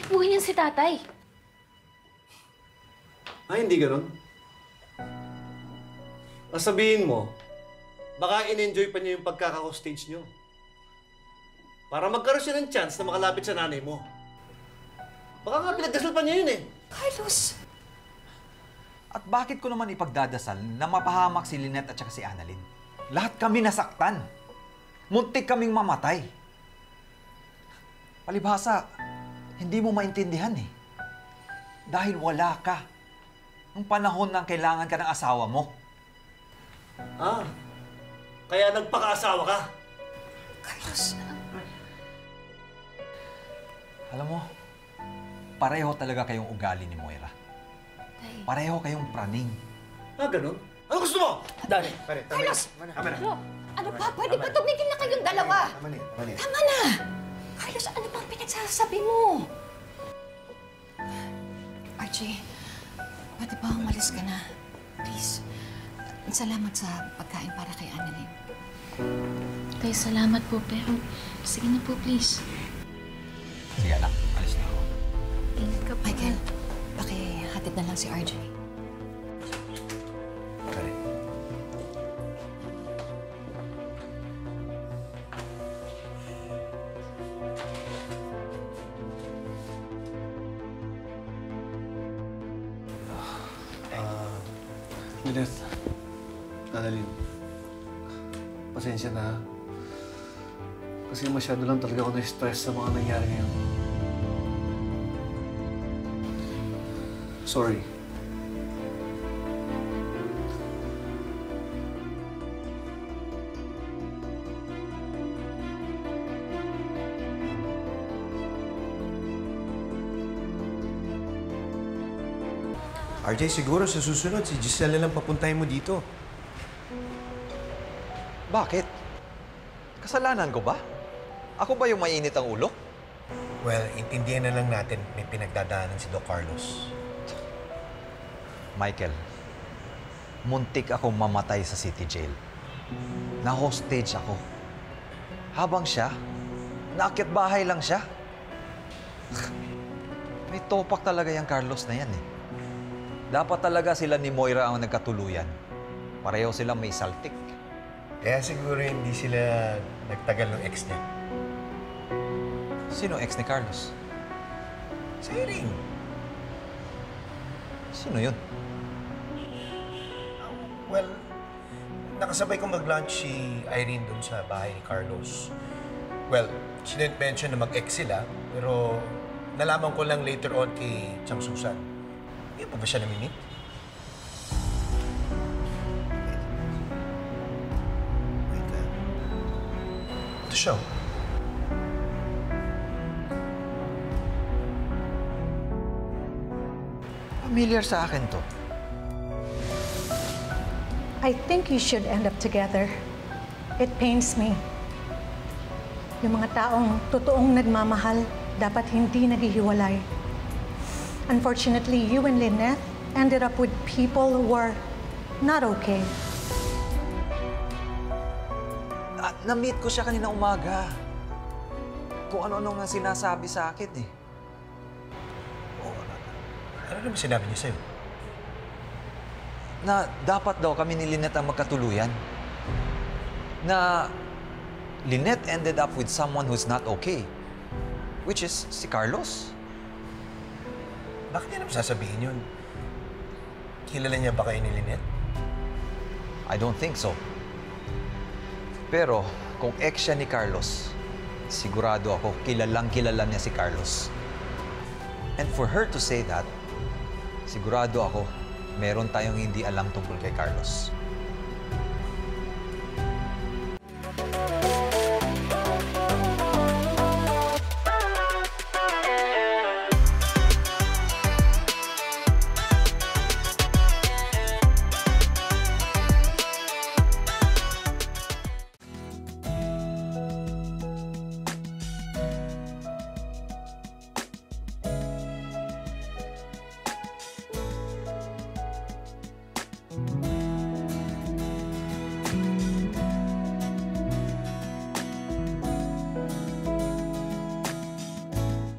takbuhin yan si tatay. Ay, hindi ganun. Sabihin mo, baka in-enjoy pa niyo yung pagkaka-hostage niyo. Para magkaroon siya ng chance na makalapit sa nanay mo. Baka nga pinagdasal pa niya yun eh. Carlos! At bakit ko naman ipagdadasal na mapahamak si Lynette at saka si Annalyn? Lahat kami nasaktan. Muntik kaming mamatay. Palibhasa, hindi mo maintindihan eh. Dahil wala ka. Nung panahon na kailangan ka ng asawa mo. Ah, kaya nagpaka-asawa ka? Carlos! Alam mo, pareho talaga kayong ugali ni Moira. Tay. Pareho kayong praning. Ah, ganun? Ano gusto mo? Daddy. Carlos! Ano? Ano ba? Pwede ba tumigil na kayong dalawa? Tama na! Carlos, ano bang pinagsasabi mo? Archie, pwede ba umalis ka na? Please. Salamat sa pagkain para kay Annalyn. Tay, salamat po, pero sige na po, please. Sige anak, alis na ako. Ingat ka po. Michael, pakihatid na lang si RJ. Sorry. Lynette, Annalyn, pasensya na. Kasi masyado lang talaga ako na-stress sa mga nangyari ngayon. Sorry. RJ, siguro sa susunod, si Giselle lang papuntahin mo dito. Bakit? Kasalanan ko ba? Ako ba yung mainit ang ulo? Well, intindihan na lang natin may pinagdadaanan si Doc Carlos. Michael, muntik akong mamatay sa city jail. Na-hostage ako. Habang siya, naakyat bahay lang siya. May topak talaga yung Carlos na yan eh. Dapat talaga sila ni Moira ang nagkatuluyan. Pareho silang may saltik. Kaya siguro hindi sila nagtagal ng ex niya. Sino ex ni Carlos? Si Irene. Sino yun? Well, nakasabay kong mag-lunch si Irene dun sa bahay ni Carlos. Well, she didn't mention na mag-ex sila, pero nalaman ko lang later on kay Chang Susan. Hindi pa ba siya namimit? Wait, ito siya. Familiar sa akin to. I think you should end up together. It pains me. Yung mga taong totoong nagmamahal, dapat hindi naghihiwalay. Unfortunately, you and Lynette ended up with people who were not okay. At na-meet ko siya kanina umaga. Kung ano-ano nga sinasabi sa akin eh. Ano naman sinabi niya sa'yo? Na dapat daw kami ni Lynette ang magkatuluyan. Na Lynette ended up with someone who's not okay. Which is si Carlos. Bakit niya naman sasabihin yun? Kilala niya ba kayo ni Lynette? I don't think so. Pero kung ex siya ni Carlos, sigurado ako kilalang kilala niya si Carlos. And for her to say that, sigurado ako meron tayong hindi alam tungkol kay Carlos.